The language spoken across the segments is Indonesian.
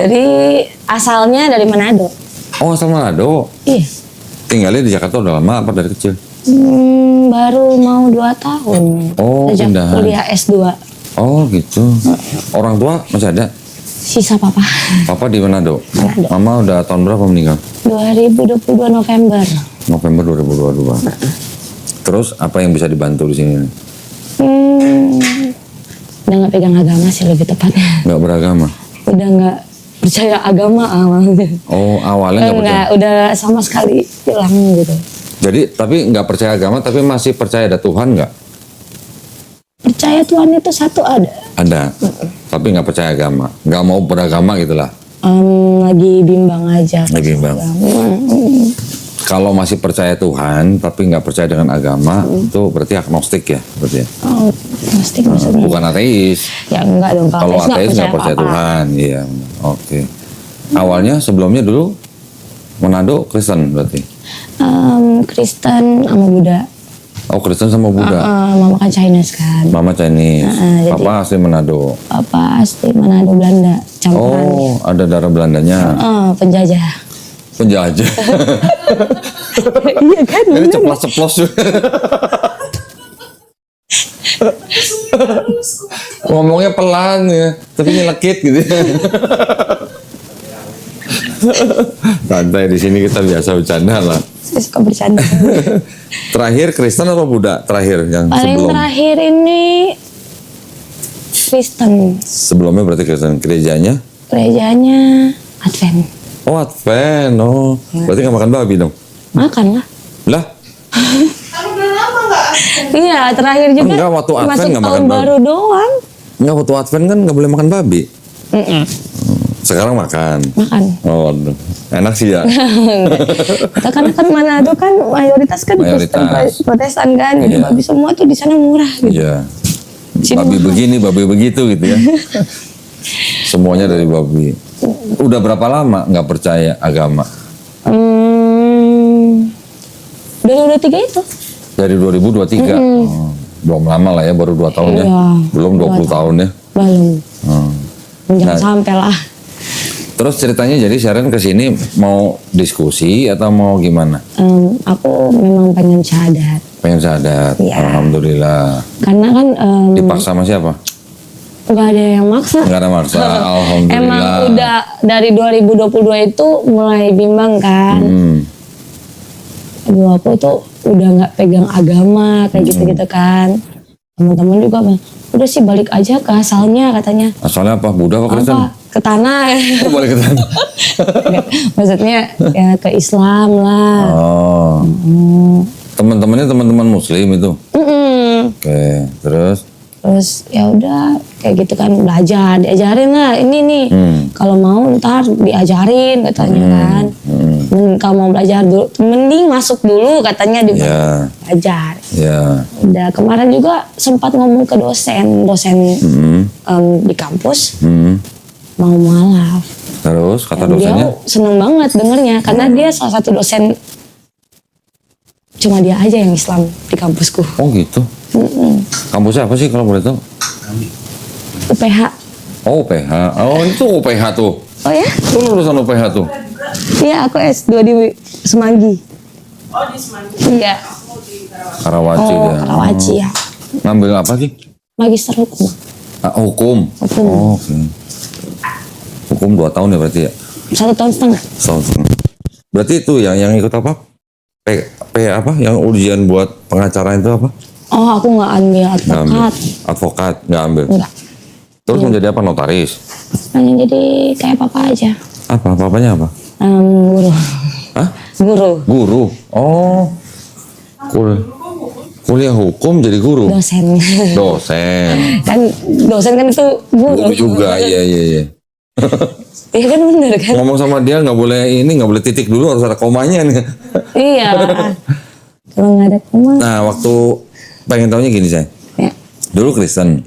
Jadi asalnya dari Manado. Oh, asal Manado. Iya. Tinggalnya di Jakarta udah lama apa dari kecil? Baru mau 2 tahun. Oh, sejak pindahan. kuliah S2. Oh gitu. Orang tua masih ada? Sisa papa. Papa di Manado? Manado. Mama udah tahun berapa meninggal? 2022 November. November 2022. Terus apa yang bisa dibantu di sini? Udah nggak pegang agama sih lebih tepatnya. Nggak beragama? Udah nggak percaya agama awalnya. Oh, awalnya nggak percaya? Udah sama sekali hilang gitu. Jadi, tapi nggak percaya agama, tapi masih percaya ada Tuhan nggak? Percaya Tuhan itu satu ada. Ada, tapi nggak percaya agama. Nggak mau beragama gitulah. Lagi bimbang aja. Lagi bimbang. Kalau masih percaya Tuhan, tapi nggak percaya dengan agama, itu berarti agnostik ya? Berarti ya? Oh, agnostik maksudnya? Bukan ateis. Ya enggak dong. Kalau ateis nggak percaya apa-apa. Tuhan, iya. Oke. Awalnya sebelumnya dulu Manado Kristen berarti? Kristen sama Buddha. Oh, Kristen sama Buddha. Mama kan Chinese kan. Mama Chinese. jadi- Papa asli Manado. Papa asli Manado Belanda. Campuran. Oh, ada darah Belandanya. Penjajah. Penjajah. Iya kan? Ini ceplos-ceplos juga. Ngomongnya pelan ya, tapi nyelekit gitu. Santai, di sini kita biasa bercanda lah. Saya suka bercanda. Terakhir Kristen atau Buddha? Terakhir yang Paling sebelum. terakhir ini Kristen. Sebelumnya berarti Kristen. Gerejanya? Gerejanya Advent. Oh, Advent. Oh, berarti nggak makan babi dong? Makan lah. Lah, Iya, terakhir juga Enggak, waktu Advent masuk nggak makan tahun babi. baru doang. nggak waktu Advent kan nggak boleh makan babi. Sekarang makan. Makan. Oh, aduh. Enak sih ya. Karena kan Manado kan mayoritas kan Kristen Mayoritas. Protestan kan, jadi Iya. babi semua tuh di sana murah gitu. Iya. Sini Babi mahal. begini, babi begitu gitu ya. Semuanya dari babi. Udah berapa lama nggak percaya agama? 2023 itu. Dari 2023. Oh, belum lama lah ya, baru 2 tahun ya. Iya, Belum 20 tahun ya. Belum. Hmm. Jangan Nah. sampai lah. Terus ceritanya jadi Sharon kesini mau diskusi atau mau gimana? Aku memang pengen syahadat. Pengen syahadat. Iya. Alhamdulillah. Karena kan Dipaksa sama siapa? nggak ada yang maksa. Nggak ada maksa. Alhamdulillah. Emang udah dari 2022 itu mulai bimbang kan. Aduh, aku tuh udah nggak pegang agama kayak gitu-gitu kan. Teman-teman juga bilang, udah sih balik aja ke asalnya katanya. Asalnya apa? Buddha apa Kristen? Apa? Ke tanah. Oh, balik ke sana. Maksudnya ya ke Islam lah. Oh. Teman-temannya teman-teman Muslim itu. Oke. Terus? Terus ya udah kayak gitu kan belajar, diajarin lah ini nih. Kalau mau ntar diajarin katanya kan. Kalau mau belajar dulu, mending masuk dulu katanya di Ya. belajar. Ya. Udah kemarin juga sempat ngomong ke dosen di kampus mau mualaf. Terus kata Dan dosennya? dia seneng banget dengernya karena dia salah satu dosen, cuma dia aja yang Islam di kampusku. Oh gitu. Kampusnya apa sih kalau boleh tahu? UPH. Oh UPH. Oh itu UPH tuh. Oh ya? Itu lulusan UPH tuh. Iya, aku S2 di Semanggi. Oh di Semanggi. Iya. Karawaci Oh, dia. Karawaci ya. Ngambil apa sih? Magister hukum. Ah, hukum. Hukum. Oh, oke. Hukum 2 tahun ya berarti ya? 1,5 tahun. Setahun setengah. Berarti itu yang ikut apa? P apa? Yang ujian buat pengacara itu apa? Oh, aku nggak ambil Nggak ambil. advokat. Advokat nggak ambil. Enggak. Terus menjadi apa? Notaris? Pengen jadi kayak papa aja. Apa? Apanya apa? Guru. Hah? Guru. Guru. Oh. Kuliah hukum jadi guru. Dosen. Dosen. Kan dosen kan itu guru. Guru juga. Iya. Iya kan bener kan? Ngomong sama dia nggak boleh ini, nggak boleh titik dulu, harus ada komanya nih. Iya. Kalau nggak ada koma. Nah, waktu pengen tahunya gini saya. Ya. Dulu Kristen,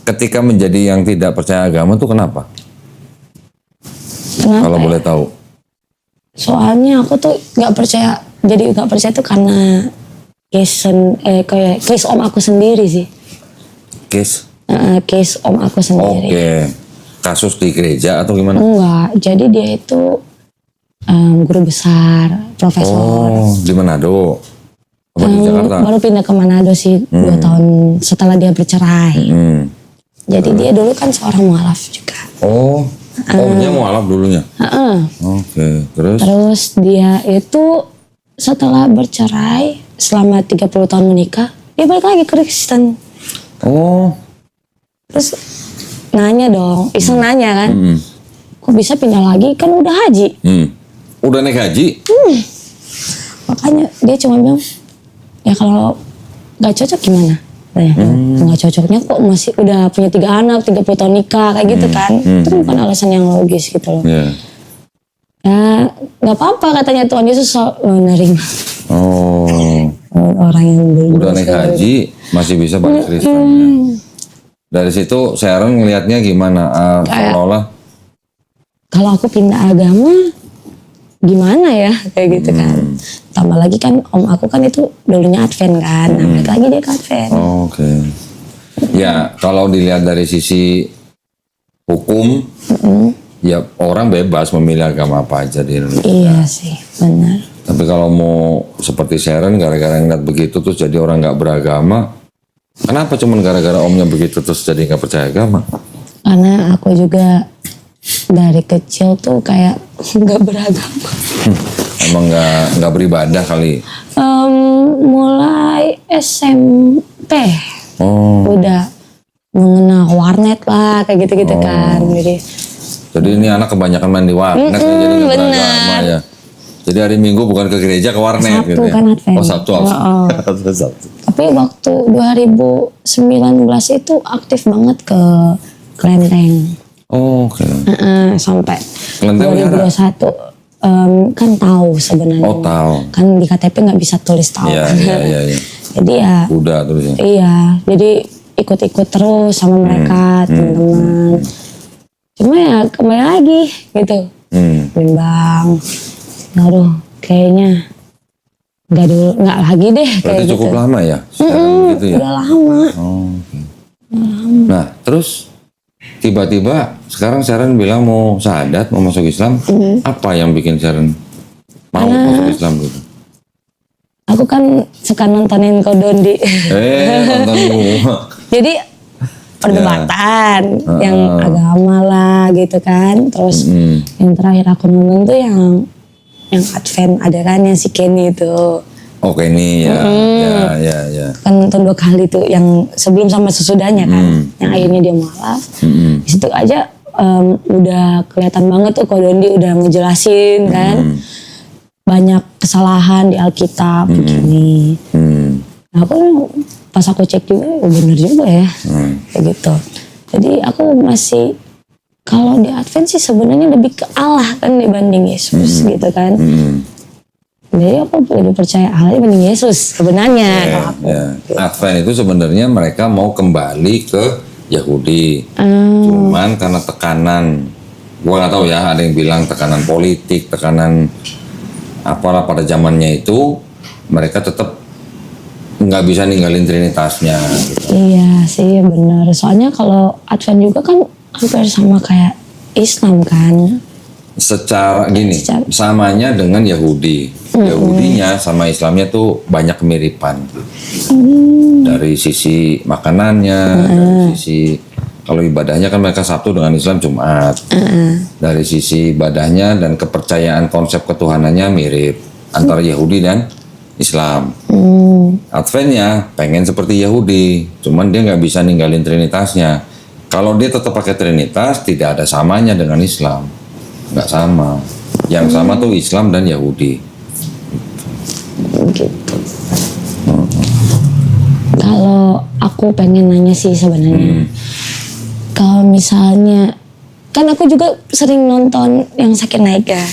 ketika menjadi yang tidak percaya agama tuh kenapa? Kenapa? Kalau ya? boleh tahu. Soalnya aku tuh nggak percaya. Jadi nggak percaya tuh karena kayak case om aku sendiri sih. Case. Case om aku Oke. sendiri. kasus di gereja atau gimana? Enggak, jadi dia itu guru besar, profesor. Oh, di Manado. Apa di Jakarta? Baru pindah ke Manado sih 2 tahun setelah dia bercerai. Jadi dia dulu kan seorang mualaf juga. Oh, omnya mualaf dulunya? Oke, terus? Terus dia itu setelah bercerai selama 30 tahun menikah, dia balik lagi ke Kristen. Oh. Terus nanya dong, iseng nanya kan, kok bisa pindah lagi, kan udah haji. Udah naik haji? Makanya dia cuma bilang, ya kalau gak cocok gimana? Nggak cocoknya kok masih udah punya 3 anak, 30 tahun nikah, kayak gitu kan. Itu bukan alasan yang logis gitu loh. Yeah. Ya gak apa-apa katanya Tuhan Yesus menerima. Oh. Orang yang Udah naik haji, masih bisa balik Kristen. Ya. Dari situ Sharon ngelihatnya gimana? Seolah-olah kalau aku pindah agama gimana ya kayak gitu kan. Tambah lagi kan om aku kan itu dulunya Advent kan, nah balik lagi dia ke Advent. Oke. Ya kalau dilihat dari sisi hukum, ya orang bebas memilih agama apa aja di Indonesia. Iya sih, benar. Tapi kalau mau seperti Sharon gara-gara ngeliat begitu terus jadi orang nggak beragama, kenapa cuman gara-gara omnya begitu terus jadi nggak percaya agama? Karena aku juga dari kecil tuh kayak nggak beragama. Emang nggak beribadah kali? Mulai SMP Oh. udah mengenal warnet lah kayak gitu-gitu kan. Jadi ini anak kebanyakan main di warnet ya, jadi nggak beragama ya. Jadi hari Minggu bukan ke gereja, ke warnet Sabtu gitu ya. kan Advent. Oh Sabtu. Sabtu. Tapi waktu 2019 itu aktif banget ke Klenteng. Oh, oke. Sampai Kelenteng 2021 kan tahu sebenarnya. Oh, tahu. Kan di KTP nggak bisa tulis tahu. Iya. Jadi ya. Udah terus ya. Iya, jadi ikut-ikut terus sama mereka teman-teman. Cuma ya kembali lagi gitu. Bimbang. Aduh, kayaknya nggak lagi deh. Berarti kayak cukup gitu. lama ya? Gitu ya? Udah lama. Oh, oke. Nah, terus tiba-tiba sekarang Sharon bilang mau syahadat, mau masuk Islam. Apa yang bikin Sharon mau masuk Islam gitu? Aku kan suka nontonin Kodondi. Nonton dulu. Jadi perdebatan yang agama lah gitu kan. Terus yang terakhir aku nonton tuh yang Advent ada kan yang si Kenny itu. Oke nih ya. Kan nonton 2 kali tuh yang sebelum sama sesudahnya kan. Yang akhirnya dia mualaf. Di situ aja udah kelihatan banget tuh Kodondi udah ngejelasin kan. Banyak kesalahan di Alkitab begini. Nah aku pas aku cek juga, bener juga ya, kayak gitu. Jadi aku masih kalau di Advent sih sebenarnya lebih ke Allah kan dibanding Yesus gitu kan. Jadi aku lebih percaya Allah dibanding Yesus sebenarnya. Kalau aku. Advent itu sebenarnya mereka mau kembali ke Yahudi, cuman karena tekanan, gua nggak tahu ya, ada yang bilang tekanan politik, tekanan apalah pada zamannya itu mereka tetap nggak bisa ninggalin Trinitasnya gitu. Iya sih benar. Soalnya kalau Advent juga kan hampir sama kayak Islam kan. Secara gini, samanya dengan Yahudi. Yahudinya sama Islamnya tuh banyak kemiripan. Dari sisi makanannya, dari sisi kalau ibadahnya kan mereka Sabtu dengan Islam Jumat. Dari sisi ibadahnya dan kepercayaan konsep ketuhanannya mirip antara Yahudi dan Islam. Adventnya pengen seperti Yahudi, cuman dia nggak bisa ninggalin Trinitasnya. Kalau dia tetap pakai Trinitas, tidak ada samanya dengan Islam, nggak sama. Yang sama tuh Islam dan Yahudi. Gitu. Kalau aku pengen nanya sih sebenarnya, kalau misalnya kan aku juga sering nonton yang Sakit Naik ya,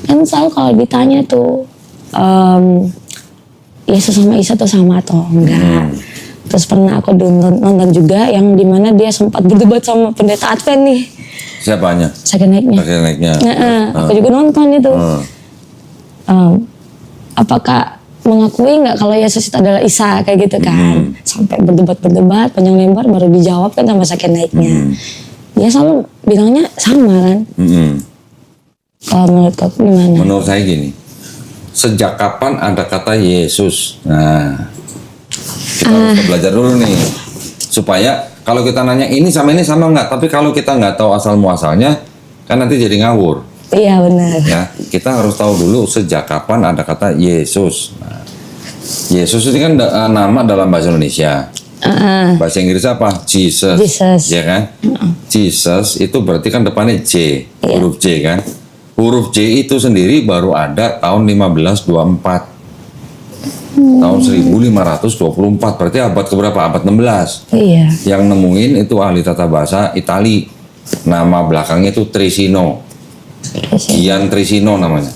kan selalu kalau ditanya tuh Yesus sama Isa tuh sama atau enggak. Terus pernah aku nonton juga yang dimana dia sempat berdebat sama pendeta Advent nih. Siapanya? Sakit Naiknya. Sakit Naiknya. Aku juga nonton itu. Apakah mengakui nggak kalau Yesus itu adalah Isa kayak gitu kan? Sampai berdebat panjang lebar baru dijawab kan sama Sakit Naiknya. dia selalu bilangnya sama kan. Kalau menurut kamu gimana? Menurut saya gini, sejak kapan ada kata Yesus? Nah, kita harus belajar dulu nih, supaya kalau kita nanya ini sama nggak, tapi kalau kita nggak tahu asal muasalnya, kan nanti jadi ngawur. Iya benar. Ya, kita harus tahu dulu sejak kapan ada kata Yesus. Nah, Yesus ini kan nama dalam bahasa Indonesia. Bahasa Inggris apa? Jesus. Ya kan? Jesus itu berarti kan depannya J, huruf J kan? Huruf J itu sendiri baru ada tahun 1524. Tahun 1524, berarti abad keberapa? Abad 16. Iya. Yang nemuin itu ahli tata bahasa Itali. Nama belakangnya itu Trisino. Gian Trisino namanya.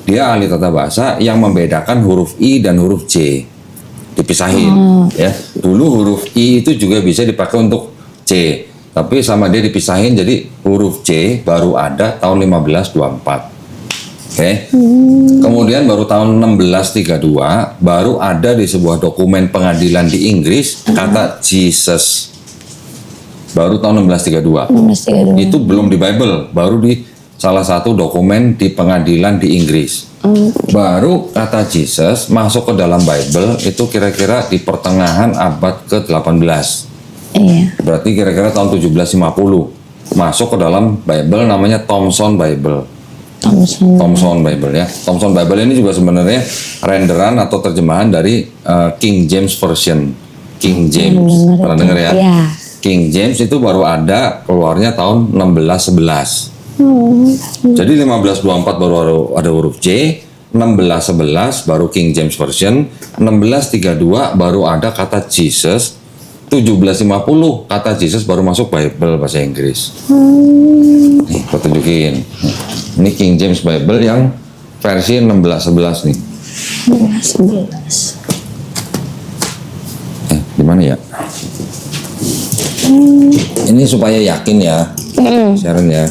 Dia ahli tata bahasa yang membedakan huruf I dan huruf J. Dipisahin. Ya. Dulu huruf I itu juga bisa dipakai untuk C. Tapi sama dia dipisahin, jadi huruf C baru ada tahun 1524. Oke. Kemudian baru tahun 1632 baru ada di sebuah dokumen pengadilan di Inggris kata Jesus. Baru tahun 1632. Itu belum di Bible, baru di salah satu dokumen di pengadilan di Inggris. Baru kata Jesus masuk ke dalam Bible itu kira-kira di pertengahan abad ke-18. Iya. Berarti kira-kira tahun 1750 masuk ke dalam Bible, namanya Thomson Bible. Thomson Bible ya. Thomson Bible ini juga sebenarnya renderan atau terjemahan dari King James Version. King James, pernah dengar ya? Iya. King James itu baru ada keluarnya tahun 1611. Jadi 1524 baru ada huruf J, 1611 baru King James Version, 1632 baru ada kata Jesus, 1750 kata Jesus baru masuk Bible bahasa Inggris. Nih, aku tunjukin. Ini King James Bible yang versi 1611 nih. 1611. Di mana ya? Ini supaya yakin ya, Sharon ya.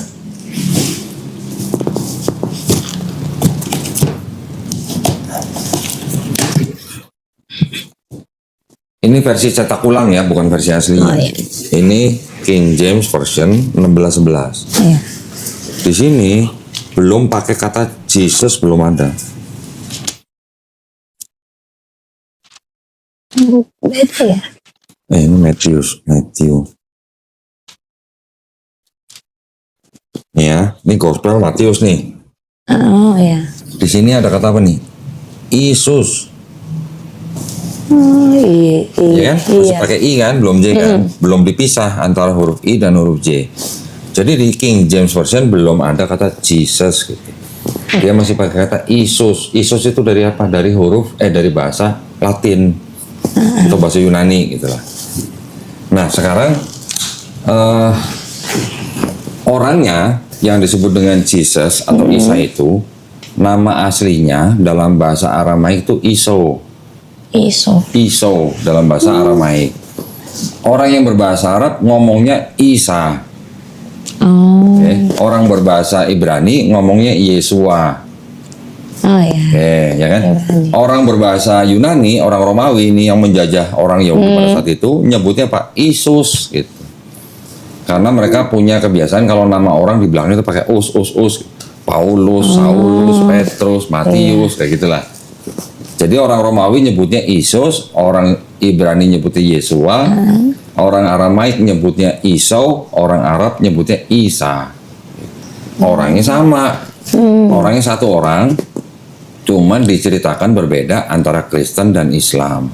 Ini versi cetak ulang ya, bukan versi aslinya. Iya. Ini King James Version 1611. Iya. Di sini belum pakai kata Jesus, belum ada. Beda ya? Ini Matthew. Ya, ini Gospel Matius nih. Oh iya. Di sini ada kata apa nih? Yesus. Oh iya. Ya kan? Masih pakai I kan, belum J kan? Belum dipisah antara huruf I dan huruf J. Jadi di King James Version belum ada kata Jesus gitu. Dia masih pakai kata Isus. Isus itu dari apa? Dari dari bahasa Latin atau bahasa Yunani gitu lah. Nah sekarang orangnya yang disebut dengan Jesus atau Isa itu nama aslinya dalam bahasa Aramaik itu Iso dalam bahasa Aramaik. Orang yang berbahasa Arab ngomongnya Isa. Orang berbahasa Ibrani ngomongnya Yesua. Oh iya. Ya kan? Orang berbahasa Yunani, orang Romawi ini yang menjajah orang Yahudi pada saat itu nyebutnya Pak Isus gitu. Karena mereka punya kebiasaan kalau nama orang di belakangnya itu pakai us. Paulus, Saulus, Petrus, Matius kayak gitulah. Jadi orang Romawi nyebutnya Isus, orang Ibrani nyebutnya Yesua, orang Aramaik nyebutnya Isau, orang Arab nyebutnya Isa. Orangnya sama, orangnya satu orang, cuman diceritakan berbeda antara Kristen dan Islam.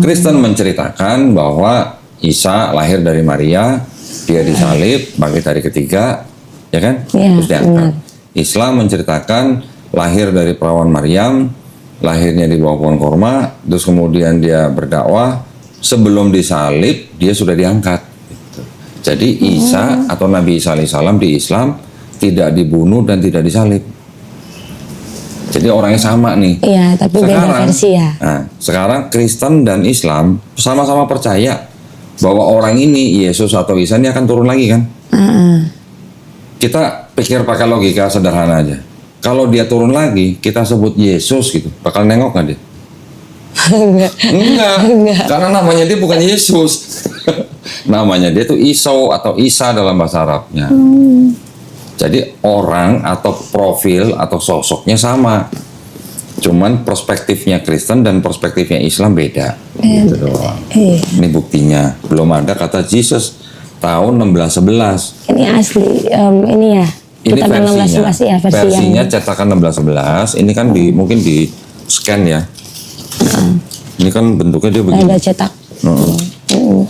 Kristen menceritakan bahwa Isa lahir dari Maria, dia disalib, bangkit hari ketiga, ya kan? Terus diangkat. Islam menceritakan lahir dari perawan Maryam, lahirnya di bawah pohon korma, terus kemudian dia berdakwah, sebelum disalib dia sudah diangkat. Gitu. Jadi Isa atau Nabi Isa alaihissalam di Islam tidak dibunuh dan tidak disalib. Jadi orangnya sama nih. Iya, tapi beda versi ya. Nah, sekarang Kristen dan Islam sama-sama percaya bahwa orang ini Yesus atau Isa ini akan turun lagi kan? Kita pikir pakai logika sederhana aja. Kalau dia turun lagi, kita sebut Yesus gitu, bakal nengok nggak dia? Enggak. Karena namanya dia bukan Yesus. Namanya dia tuh Isau atau Isa dalam bahasa Arabnya. Jadi orang atau profil atau sosoknya sama. Cuman perspektifnya Kristen dan perspektifnya Islam beda. Gitu doang. Ini buktinya. Belum ada kata Jesus tahun 1611. Ini asli, ini ya. Ini Cetakan versinya. 1611 ya, Versinya cetakan 1611. Ini kan mungkin di scan ya. Ini kan bentuknya dia begini. Ada cetak.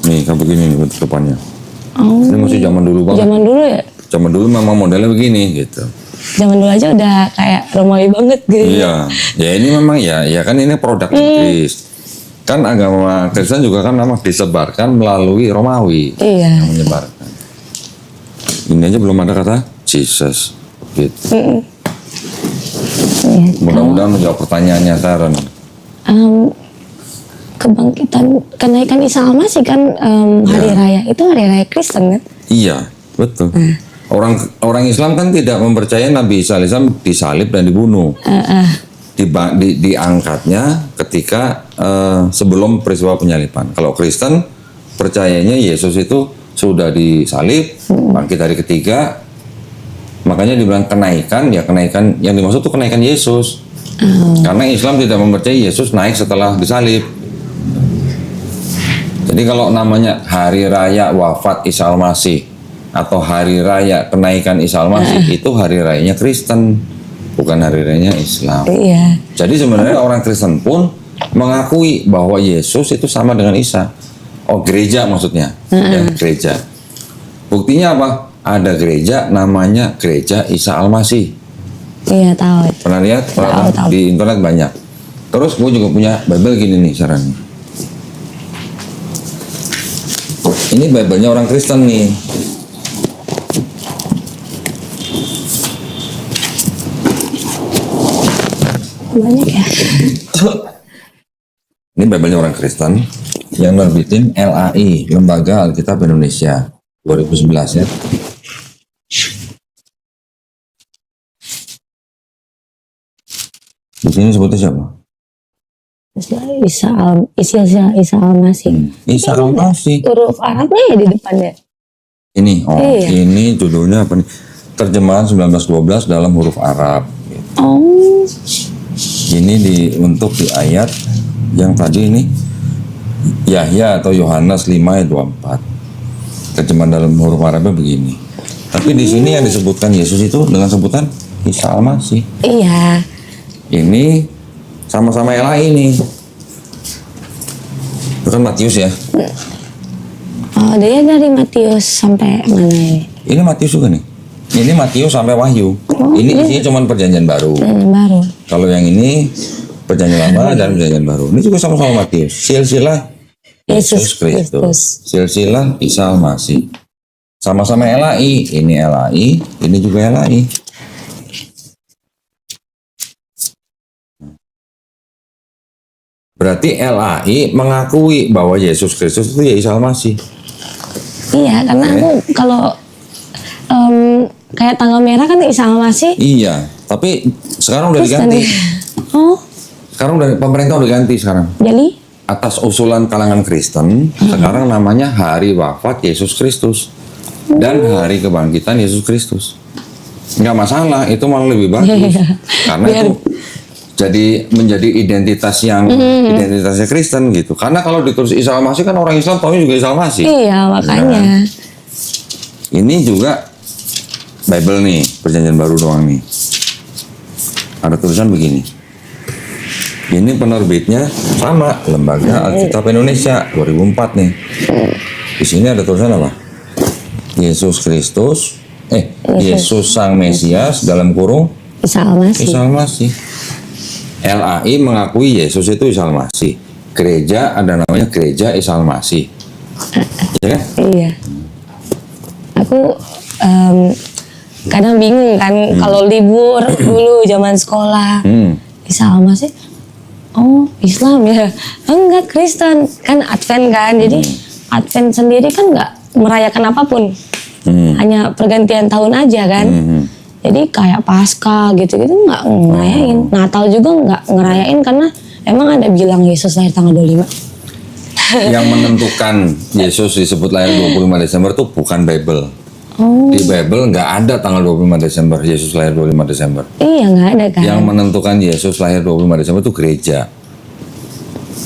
Nih kayak begini nih bentuk depannya. Oh. Ini masih zaman dulu banget. Zaman dulu ya. Zaman dulu memang modelnya begini gitu. Zaman dulu aja udah kayak Romawi banget gitu. Iya, ya ini memang ya kan ini produk Inggris. Kan agama Kristen juga kan memang disebarkan melalui Romawi. Iya. Yang menyebarkan. Ini aja belum ada kata Jesus. Gitu. Mudah-mudahan menjawab pertanyaannya Sharon. Kebangkitan, kenaikan Isa Al-Masih kan hari raya itu hari raya Kristen kan? Iya, betul. Orang Islam kan tidak mempercayai Nabi Isa AS disalib dan dibunuh. Diangkatnya ketika sebelum peristiwa penyaliban. Kalau Kristen percayanya Yesus itu sudah disalib, bangkit hari ketiga. Makanya dibilang kenaikan, ya kenaikan yang dimaksud itu kenaikan Yesus. Karena Islam tidak mempercayai Yesus naik setelah disalib. Jadi kalau namanya hari raya wafat Isa Al-Masih atau hari raya kenaikan Isa Al-Masih itu hari rayanya Kristen, bukan hari rayanya Islam. Iya. Jadi sebenarnya orang Kristen pun mengakui bahwa Yesus itu sama dengan Isa. Oh, gereja maksudnya. Ya, gereja. Buktinya apa? Ada gereja namanya Gereja Isa Al-Masih. Iya, tahu. Pernah lihat? Tahu. Di internet banyak. Terus gue juga punya Bible gini nih caranya. Ini Bible-nya orang Kristen nih. Banyak ya. Ini Bible-nya orang Kristen yang nerbitin LAI, Lembaga Alkitab Indonesia 2011 ya. Di sini sebutnya siapa? Isa Al-Masih. Isa Al-Masih. Huruf Arabnya ya di depannya. Ini, Iya. ini judulnya apa nih? Terjemahan 1912 dalam huruf Arab. Oh. Ini untuk di ayat yang tadi ini Yahya atau Yohanes 5 ayat 24. Terjemahan dalam huruf Arabnya begini. Tapi di sini yang disebutkan Yesus itu dengan sebutan Isa Al-Masih. Iya. Ini sama-sama LAI ini. Itu kan Matius ya. Oh, dia dari Matius sampai mana ini? Ini Matius juga nih. Ini Matius sampai Wahyu. Ini isinya cuma perjanjian baru. Baru. Kalau yang ini perjanjian lama dan perjanjian baru. Ini juga sama-sama Matius. Silsilah Yesus Kristus. Silsilah Isa Al-Masih. Sama-sama LAI. Ini LAI, ini juga LAI. Berarti LAI mengakui bahwa Yesus Kristus itu ya Isa Al-Masih. Iya, karena aku kalau kayak tanggal merah kan Isa Al-Masih. Iya, tapi sekarang udah diganti. Oh. Sekarang pemerintah udah ganti sekarang. Jadi? Atas usulan kalangan Kristen, sekarang namanya Hari Wafat Yesus Kristus dan Hari Kebangkitan Yesus Kristus. Nggak masalah, itu malah lebih bagus. Karena itu jadi menjadi identitas yang identitasnya Kristen gitu. Karena kalau ditulis Isa Al-Masih kan orang Islam tahu juga Isa Al-Masih. Iya, makanya. Nah, ini juga Bible nih, perjanjian baru doang nih. Ada tulisan begini. Ini penerbitnya sama, Lembaga Alkitab Indonesia 2004 nih. Di sini ada tulisan apa? Yesus Kristus, Yesus Sang Mesias dalam kurung Isa Al-Masih. Isa Al-Masih. LAI mengakui Yesus itu Isa Al-Masih. Gereja ada namanya Gereja Isa Al-Masih. Ya kan? Iya. Aku kadang bingung kan kalau libur dulu zaman sekolah. Isa Al-Masih. Oh, Islam ya. Enggak, Kristen. Kan Advent kan. Jadi Advent sendiri kan nggak merayakan apapun. Hanya pergantian tahun aja kan. Jadi kayak Paskah gitu-gitu nggak ngerayain. Natal juga nggak ngerayain karena emang ada bilang Yesus lahir tanggal 25. yang menentukan Yesus disebut lahir 25 Desember itu bukan Bible. Oh. Di Bible nggak ada tanggal 25 Desember, Yesus lahir 25 Desember. Iya, nggak ada kan. Yang menentukan Yesus lahir 25 Desember itu gereja.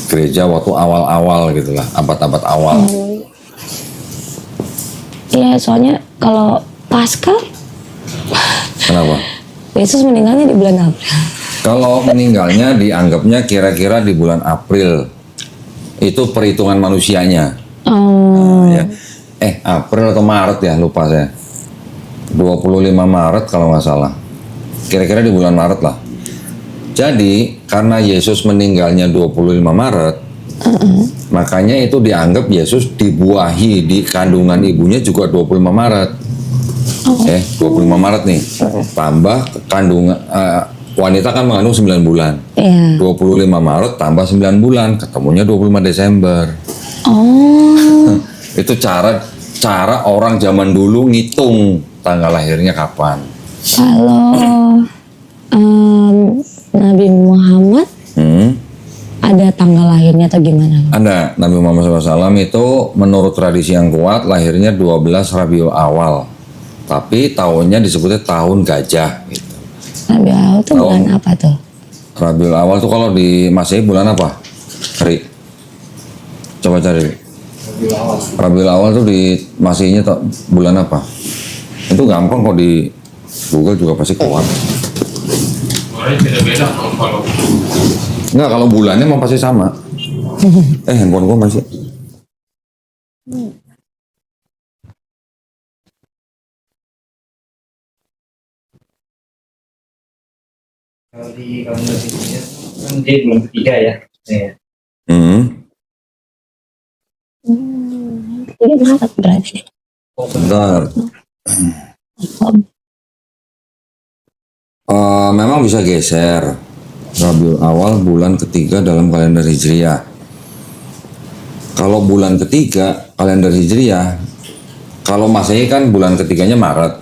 Gereja waktu awal-awal gitulah, abad-abad awal. Iya, soalnya kalau Paskah, Kenapa? Yesus meninggalnya di bulan April. Kalau meninggalnya dianggapnya kira-kira di bulan April. Itu perhitungan manusianya. Oh. Ya. April atau Maret ya, lupa saya. 25 Maret kalau nggak salah. Kira-kira di bulan Maret lah. Jadi, karena Yesus meninggalnya 25 Maret, makanya itu dianggap Yesus dibuahi di kandungan ibunya juga 25 Maret. 25 Maret nih. Tambah kandungan, wanita kan mengandung 9 bulan. Iya. 25 Maret tambah 9 bulan, ketemunya 25 Desember. Oh. Itu cara orang zaman dulu ngitung tanggal lahirnya kapan. Kalau Nabi Muhammad ada tanggal lahirnya atau gimana? Ada, Nabi Muhammad SAW itu menurut tradisi yang kuat lahirnya 12 Rabiul Awal. Tapi tahunnya disebutnya tahun gajah gitu. Rabiul Awal itu bulan apa tuh? Rabiul Awal tuh kalau di Masehi bulan apa? Ri. Coba cari. Rabiul Awal tuh di Masehinya bulan apa? Itu gampang kok di Google juga pasti keluar. Beda-beda kalau Enggak, kalau bulannya mau pasti sama. Handphone gua masih. kalau di kalender Hijriah kan dia bulan ketiga ya. Ini Maret berarti. Bentar. Memang bisa geser. Rabiul Awal bulan ketiga dalam kalender Hijriah. Kalau bulan ketiga kalender Hijriah, kalau Masehi kan bulan ketiganya Maret.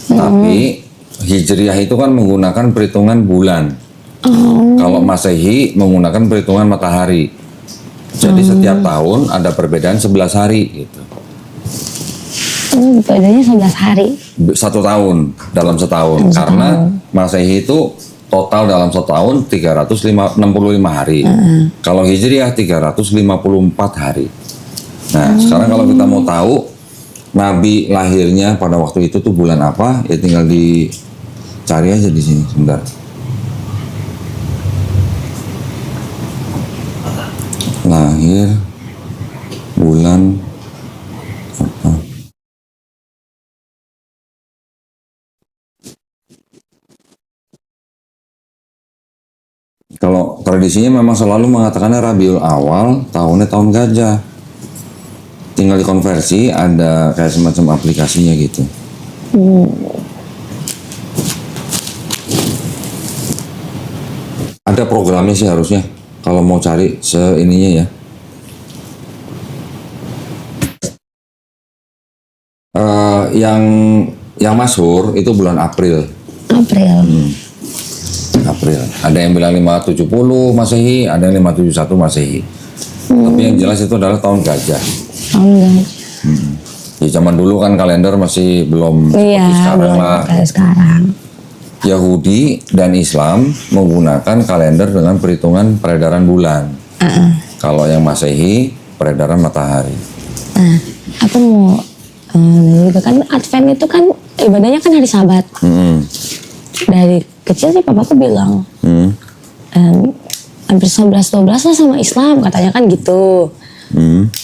Tapi Hijriah itu kan menggunakan perhitungan bulan. Kalau Masehi menggunakan perhitungan matahari. Jadi setiap tahun ada perbedaan 11 hari gitu. Bedanya 11 hari. 1 tahun dalam setahun. Karena Masehi itu total dalam setahun 365 hari. Kalau Hijriah 354 hari. Nah, sekarang kalau kita mau tahu Nabi lahirnya pada waktu itu tuh bulan apa, ya tinggal dicari aja di sini sebentar. Lahir bulan apa? Kalau tradisinya memang selalu mengatakannya Rabiul Awal, tahunnya tahun gajah. Tinggal dikonversi, ada kayak semacam aplikasinya gitu. Ada programnya sih harusnya, kalau mau cari seininya ya. Yang masyhur itu bulan April. April. Ada yang bilang 570 Masehi, ada yang 571 Masehi. Tapi yang jelas itu adalah tahun gajah. Di zaman dulu kan kalender masih belum seperti sekarang lah. Sekarang. Yahudi dan Islam menggunakan kalender dengan perhitungan peredaran bulan. Kalau yang Masehi peredaran matahari. Nah, aku mau kan Advent itu kan ibadahnya kan hari Sabat. Dari kecil sih papaku bilang hampir 11-12 lah sama Islam katanya kan gitu.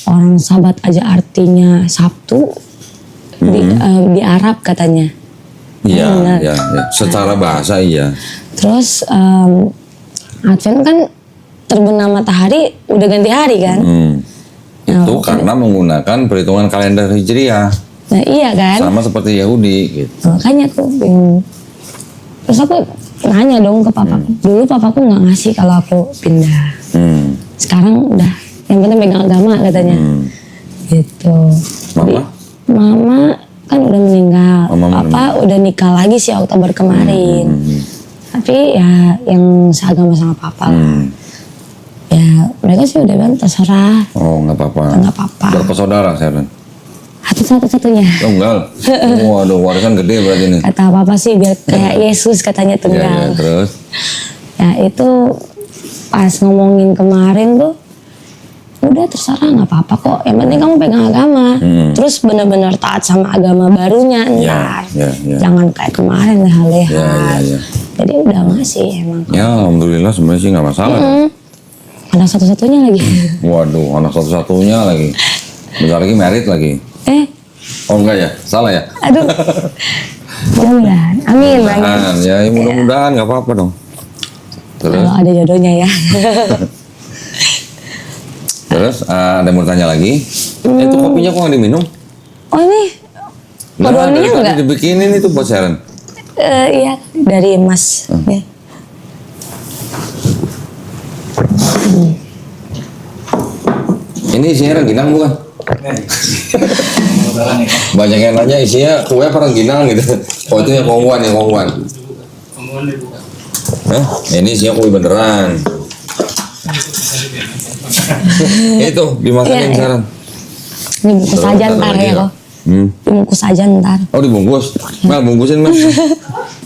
Orang Sabat aja artinya Sabtu di Arab katanya. Iya. Secara bahasa iya. Terus Advent kan terbenam matahari udah ganti hari kan. Itu karena menggunakan perhitungan kalender Hijriah. Nah iya kan. Sama seperti Yahudi gitu. Makanya aku bingung. Terus aku nanya dong ke papaku. Dulu papaku nggak ngasih kalau aku pindah. Sekarang udah, yang penting pegang agama katanya. Gitu. Mama? Mama kan udah meninggal. Papa udah nikah lagi sih Oktober kemarin. Tapi ya yang seagama sama papa lah. Ya mereka sih udah bilang terserah, Oh, nggak apa-apa. nggak apa-apa. Berapa saudara, Sharon? Satu-satunya. Oh, enggak. Waduh, warisan gede berarti nih. Kata papa sih biar kayak Yesus katanya Iya, tunggal. iya, terus? Ya itu pas ngomongin kemarin tuh udah terserah nggak apa-apa kok. Yang penting kamu pegang agama. Terus benar-benar taat sama agama barunya ntar. Ya, ya. Jangan kayak kemarin leha-leha. Ya. Jadi udah nggak sih emang. Ya, alhamdulillah sebenarnya sih nggak masalah. Anak satu-satunya lagi. Waduh, anak satu-satunya lagi. Bentar lagi merit lagi. Oh enggak ya? Salah ya? Aduh. Mudah-mudahan. Amin. Mudah-mudahan. Ya, mudah-mudahan nggak apa-apa dong. Terus? Kalau ada jodohnya ya. Terus ada yang mau tanya lagi? Itu kopinya kok nggak diminum? Oh ini Nah, Kodoninya dari tadi enggak? dibikinin itu buat Sharon. Iya dari Mas. Ya. Ini isinya rengginang bukan? Lebaran ya. Banyak yang nanya isinya kue apa rengginang gitu. Oh itu yang kongguan, Omongan dibuka. Hah? Ini isinya kue beneran. Itu dimakanin Iya, iya. Sharon. Ini bungkus Terus aja ada ntar lagi ya nggak? kok. Hmm. Bungkus aja ntar. Oh dibungkus? Mel bungkusin Mel.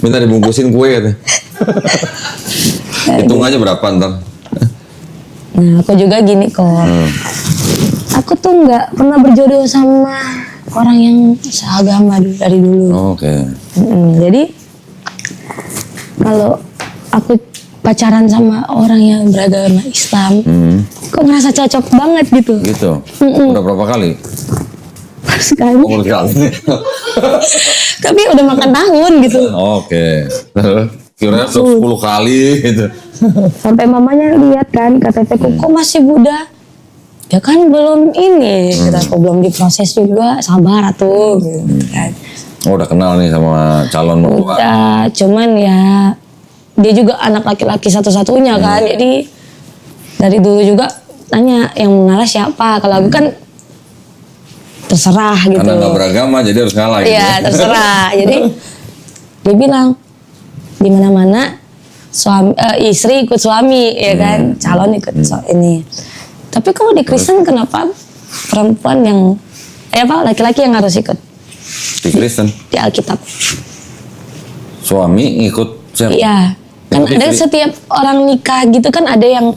Minta dibungkusin kue gitu. Hitung aja berapa ntar. Nah aku juga gini kok. Aku tuh nggak pernah berjodoh sama orang yang seagama dari dulu. Oke. Jadi kalau aku pacaran sama orang yang beragama Islam, kok ngerasa cocok banget gitu. Gitu. Udah berapa kali? Sekali. Oh, kali. Tapi udah makan tahun gitu. Oke. Kira-kira 10 kali gitu. Sampai mamanya lihat kan KTP-ku kok masih muda. Ya kan belum ini, kata aku belum diproses juga, sabar atuh. Gitu kan. Oh, udah kenal nih sama calon mertua. Udah, cuman ya dia juga anak laki-laki satu-satunya kan, jadi dari dulu juga tanya yang mengalah siapa. Kalau aku kan terserah gitu. Karena nggak beragama jadi harus ngalah gitu. Iya terserah. Jadi dia bilang di mana-mana suami istri ikut suami ya kan, calon ikut ini. Tapi kalau di Kristen kenapa perempuan yang laki-laki yang harus ikut Di Kristen di Alkitab? suami ngikut siapa? Iya. Kan Ikut ada istri. setiap orang nikah gitu kan ada yang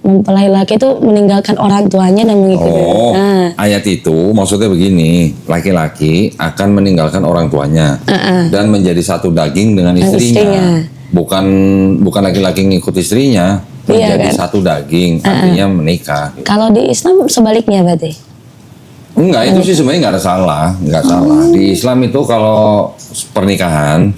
mempelai laki itu meninggalkan orang tuanya dan mengikuti. Oh, Nah, ayat itu maksudnya begini, laki-laki akan meninggalkan orang tuanya dan menjadi satu daging dengan istrinya. Bukan laki-laki ngikut istrinya, Iya, menjadi kan? satu daging, artinya menikah. kalau di Islam sebaliknya berarti. Enggak, itu sih sebenarnya nggak ada salah, nggak salah. Di Islam itu kalau pernikahan,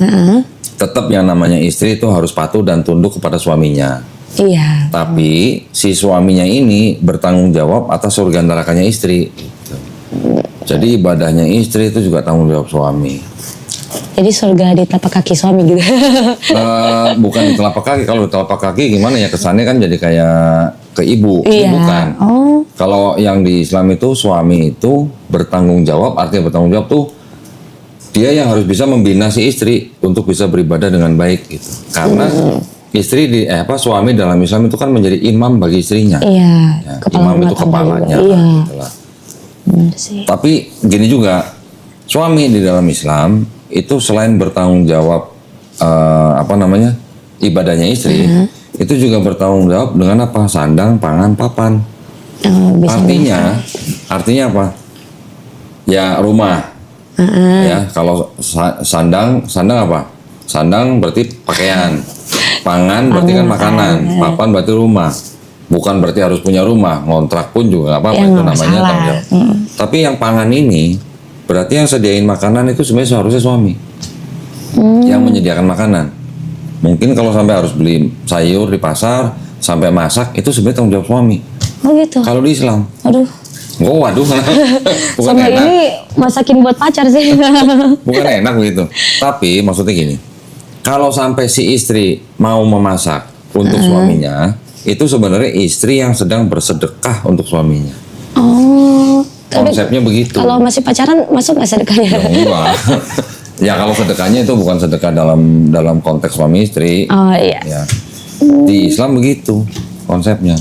tetap yang namanya istri itu harus patuh dan tunduk kepada suaminya. Iya. Tapi si suaminya ini bertanggung jawab atas surga nerakanya istri. Gitu. Jadi ibadahnya istri itu juga tanggung jawab suami. Jadi surga di telapak kaki suami gitu. Bukan di telapak kaki. Kalau di telapak kaki gimana ya kesannya kan jadi kayak ke ibu. Iya. Bukan. Oh. Kalau yang di Islam itu suami itu bertanggung jawab. Artinya bertanggung jawab tuh dia yang harus bisa membina si istri untuk bisa beribadah dengan baik gitu. Karena istri suami dalam Islam itu kan menjadi imam bagi istrinya. Iya. Ya, Kepala imam itu rumah tangga kepalanya. juga. Iya. Gitu lah. Benar sih. Tapi gini juga, suami di dalam Islam itu selain bertanggung jawab ibadahnya istri, itu juga bertanggung jawab dengan apa? Sandang, pangan, papan. Oh, bisa Artinya apa? Ya rumah. Ya kalau sandang apa? Sandang berarti pakaian. Pangan berarti kan makanan. Papan berarti rumah. Bukan berarti harus punya rumah, ngontrak pun juga nggak apa-apa, Ya, itu nggak namanya masalah. tanggung jawab. Tapi yang pangan ini berarti yang sediain makanan itu sebenarnya seharusnya suami yang menyediakan makanan. Mungkin kalau sampai harus beli sayur di pasar, sampai masak itu sebenarnya tanggung jawab suami. Oh gitu. Kalau di Islam, Aduh. waduh, bukan Sama enak, ini masakin buat pacar sih. bukan enak begitu. Tapi maksudnya gini, kalau sampai si istri mau memasak untuk suaminya, itu sebenarnya istri yang sedang bersedekah untuk suaminya. Oh. Tapi Konsepnya begitu. kalau masih pacaran masuk nggak sedekahnya? Ya, enggak. Ya kalau sedekahnya itu bukan sedekah dalam konteks suami istri. Oh iya. Ya. Di Islam begitu konsepnya.